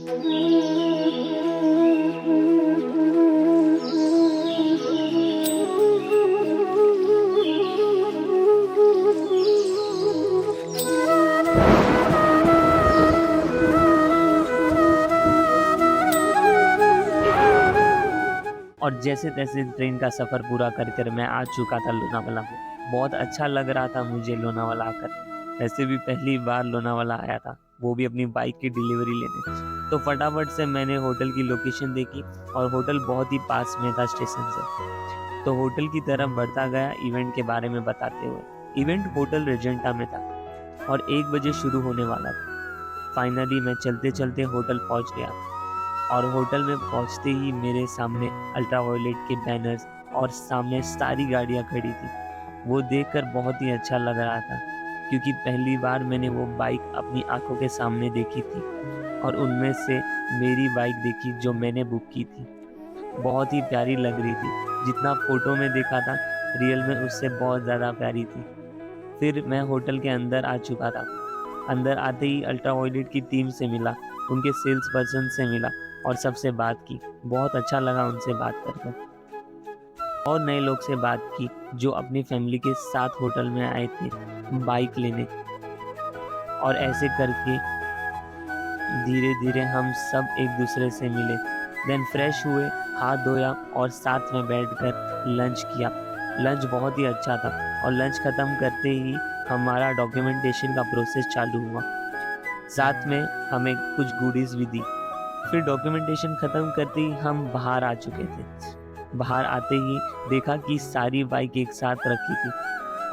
और जैसे तैसे ट्रेन का सफ़र पूरा कर कर मैं आ चुका था लोनावाला में। बहुत अच्छा लग रहा था मुझे लोनावाला आकर। वैसे भी पहली बार लोनावाला आया था, वो भी अपनी बाइक की डिलीवरी लेने। तो फटाफट से मैंने होटल की लोकेशन देखी और होटल बहुत ही पास में था स्टेशन से। तो होटल की तरफ बढ़ता गया इवेंट के बारे में बताते हुए। इवेंट होटल रेजेंटा में था और 1 बजे शुरू होने वाला था। फाइनली मैं चलते चलते होटल पहुंच गया और होटल में पहुंचते ही मेरे सामने अल्ट्रावायलेट के बैनर्स और सामने सारी गाड़ियां खड़ी थी। वो देखकर बहुत ही अच्छा लग रहा था, क्योंकि पहली बार मैंने वो बाइक अपनी आंखों के सामने देखी थी और उनमें से मेरी बाइक देखी जो मैंने बुक की थी। बहुत ही प्यारी लग रही थी, जितना फोटो में देखा था रियल में उससे बहुत ज़्यादा प्यारी थी। फिर मैं होटल के अंदर आ चुका था। अंदर आते ही अल्ट्रावायलेट की टीम से मिला, उनके सेल्स पर्सन से मिला और सबसे बात की। बहुत अच्छा लगा उनसे बात कर और नए लोग से बात की जो अपनी फैमिली के साथ होटल में आए थे बाइक लेने। और ऐसे करके धीरे धीरे हम सब एक दूसरे से मिले। देन फ्रेश हुए, हाथ धोया और साथ में बैठकर लंच किया। लंच बहुत ही अच्छा था और लंच ख़त्म करते ही हमारा डॉक्यूमेंटेशन का प्रोसेस चालू हुआ। साथ में हमें कुछ गुडीज़ भी दी। फिर डॉक्यूमेंटेशन ख़त्म करते ही हम बाहर आ चुके थे। बाहर आते ही देखा कि सारी बाइक एक साथ रखी थी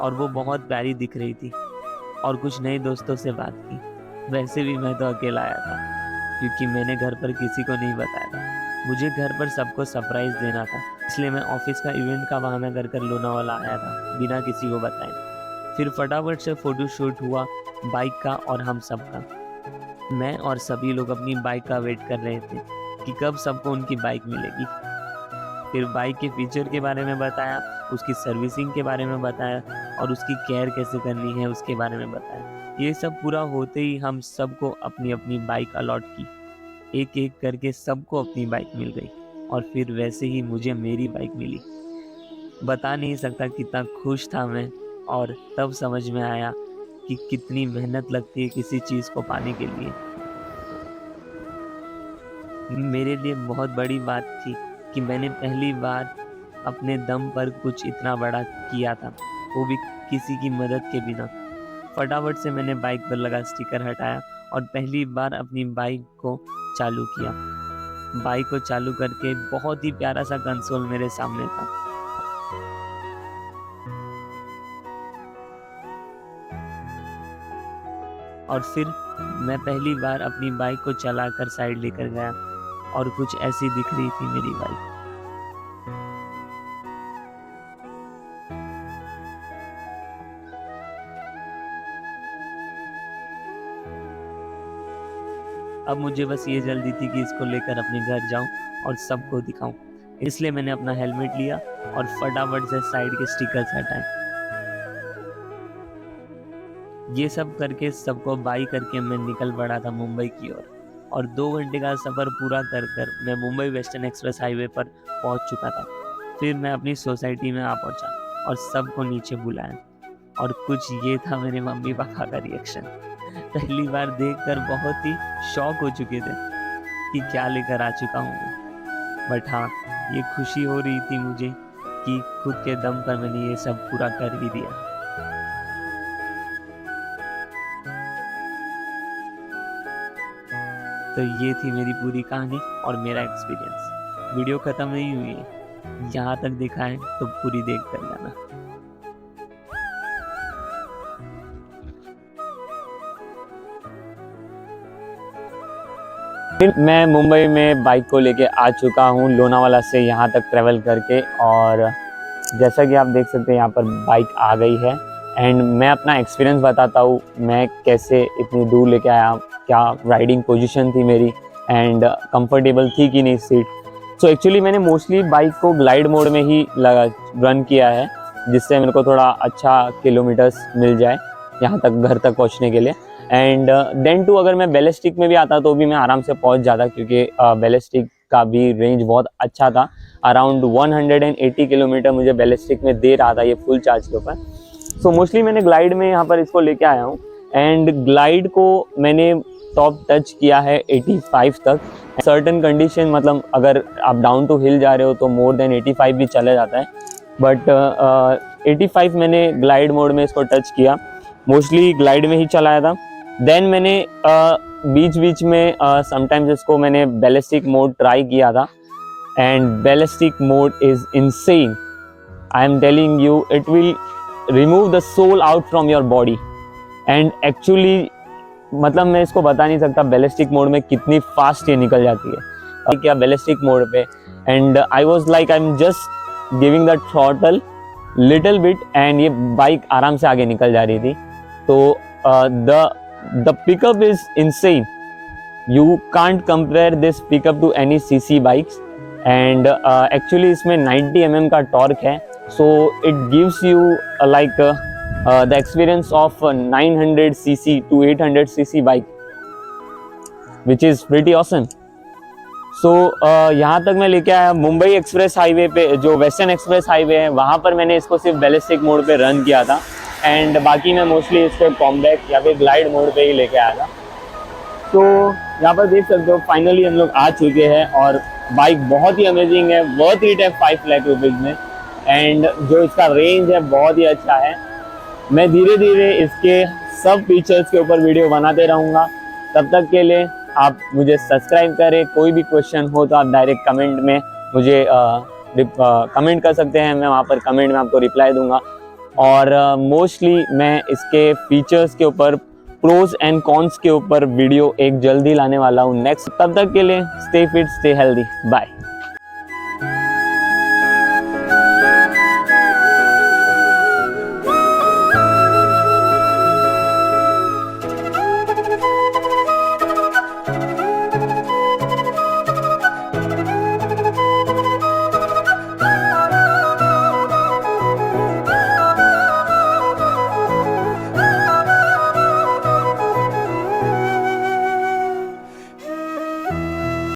और वो बहुत प्यारी दिख रही थी। और कुछ नए दोस्तों से बात की। वैसे भी मैं तो अकेला आया था, क्योंकि मैंने घर पर किसी को नहीं बताया था। मुझे घर पर सबको सरप्राइज़ देना था, इसलिए मैं ऑफिस का इवेंट का बहाना कर कर लोनावाला आया था बिना किसी को बताए। फिर फटाफट से फ़ोटो शूट हुआ बाइक का और हम सब का। मैं और सभी लोग अपनी बाइक का वेट कर रहे थे कि कब सबको उनकी बाइक मिलेगी। फिर बाइक के फीचर के बारे में बताया, उसकी सर्विसिंग के बारे में बताया और उसकी केयर कैसे करनी है उसके बारे में बताया। ये सब पूरा होते ही हम सबको अपनी अपनी बाइक अलॉट की। एक एक करके सबको अपनी बाइक मिल गई और फिर वैसे ही मुझे मेरी बाइक मिली। बता नहीं सकता कितना खुश था मैं। और तब समझ में आया कि कितनी मेहनत लगती है किसी चीज़ को पाने के लिए। मेरे लिए बहुत बड़ी बात थी कि मैंने पहली बार अपने दम पर कुछ इतना बड़ा किया था, वो भी किसी की मदद के बिना। फटाफट से मैंने बाइक पर लगा स्टिकर हटाया और पहली बार अपनी बाइक को चालू किया। बाइक को चालू करके बहुत ही प्यारा सा कंसोल मेरे सामने था। और फिर मैं पहली बार अपनी बाइक को चलाकर साइड लेकर गया और कुछ ऐसी दिख रही थी मेरी बाइक। अब मुझे बस ये जल्दी थी कि इसको लेकर अपने घर जाऊं और सबको दिखाऊं। इसलिए मैंने अपना हेलमेट लिया और फटाफट से साइड के स्टिकर्स हटाए। ये सब करके सबको बाय करके मैं निकल पड़ा था मुंबई की ओर। और 2 घंटे का सफ़र पूरा कर कर मैं मुंबई वेस्टर्न एक्सप्रेस हाईवे पर पहुंच चुका था। फिर मैं अपनी सोसाइटी में आ पहुंचा और सबको नीचे बुलाया। और कुछ ये था मेरे मम्मी पापा का रिएक्शन। पहली बार देखकर बहुत ही शॉक हो चुके थे कि क्या लेकर आ चुका हूँ मैं। बट हाँ, ये खुशी हो रही थी मुझे कि खुद के दम पर मैंने ये सब पूरा कर भी दिया। तो ये थी मेरी पूरी कहानी और मेरा एक्सपीरियंस। वीडियो ख़त्म नहीं हुई है, यहाँ तक देखा है तो पूरी देख कर जाना। फिर मैं मुंबई में बाइक को लेके आ चुका हूँ लोनावाला से यहाँ तक ट्रैवल करके। और जैसा कि आप देख सकते हैं यहाँ पर बाइक आ गई है। एंड मैं अपना एक्सपीरियंस बताता हूँ, मैं कैसे इतनी दूर लेके आया, क्या राइडिंग पोजीशन थी मेरी एंड कंफर्टेबल थी कि नहीं सीट। सो एक्चुअली मैंने मोस्टली बाइक को ग्लाइड मोड में ही रन किया है, जिससे मेरे को थोड़ा अच्छा किलोमीटर्स मिल जाए यहाँ तक, घर तक पहुँचने के लिए। एंड देन टू अगर मैं बैलिस्टिक में भी आता तो भी मैं आराम से पहुंच जाता, क्योंकि बैलिस्टिक का भी रेंज बहुत अच्छा था। अराउंड 180 किलोमीटर मुझे बैलिस्टिक में दे रहा था ये फुल चार्ज के ऊपर। सो मोस्टली मैंने ग्लाइड में यहाँ पर इसको लेके आया हूँ, एंड ग्लाइड को मैंने टॉप टच किया है 85 तक। सर्टन कंडीशन, मतलब अगर आप डाउन टू हिल जा रहे हो तो मोर देन 85 भी चले जाता है, बट 85 मैंने ग्लाइड मोड में इसको टच किया। मोस्टली ग्लाइड में ही चलाया था। देन मैंने बीच बीच में समटाइम्स इसको मैंने बैलिस्टिक मोड ट्राई किया था, and ballistic mode is insane. I am telling you, it will remove the soul out from your body. And actually मतलब मैं इसको बता नहीं सकता बैलिस्टिक मोड में कितनी फास्ट ये निकल जाती है क्या बैलिस्टिक मोड पे। And I was like I am just giving the throttle little bit, and ये बाइक आराम से आगे निकल जा रही थी। तो the pickup is insane. You can't compare this pickup to any CC bikes. And actually इसमें 90 mm का टॉर्क है, so it gives you like the experience of 900 cc to 800 cc bike, which is pretty awesome. So यहाँ तक मैं लेके आया Mumbai express highway पे, जो वेस्टर्न एक्सप्रेस हाईवे है वहाँ पर मैंने इसको सिर्फ बैलिस्टिक मोड पे रन किया था, एंड बाकी मैं मोस्टली इसको कॉम्बैक्ट या फिर ग्लाइड मोड पे ही लेके आया था। तो यहाँ पर देख सकते हो फाइनली हम लोग आ चुके हैं, और बाइक बहुत ही अमेजिंग है, वर्थ इट है 5 लाख रुपीज़ में, एंड जो इसका रेंज है बहुत ही अच्छा है। मैं धीरे धीरे इसके सब फीचर्स के ऊपर वीडियो बनाते रहूँगा। तब तक के लिए आप मुझे सब्सक्राइब करें। कोई भी क्वेश्चन हो तो आप डायरेक्ट कमेंट में मुझे कमेंट कर सकते हैं, मैं वहाँ पर कमेंट में आपको रिप्लाई दूंगा। और मोस्टली मैं इसके फीचर्स के ऊपर, प्रोज एंड कॉन्स के ऊपर वीडियो एक जल्दी लाने वाला हूँ नेक्स्ट। तब तक के लिए stay fit, stay healthy, bye.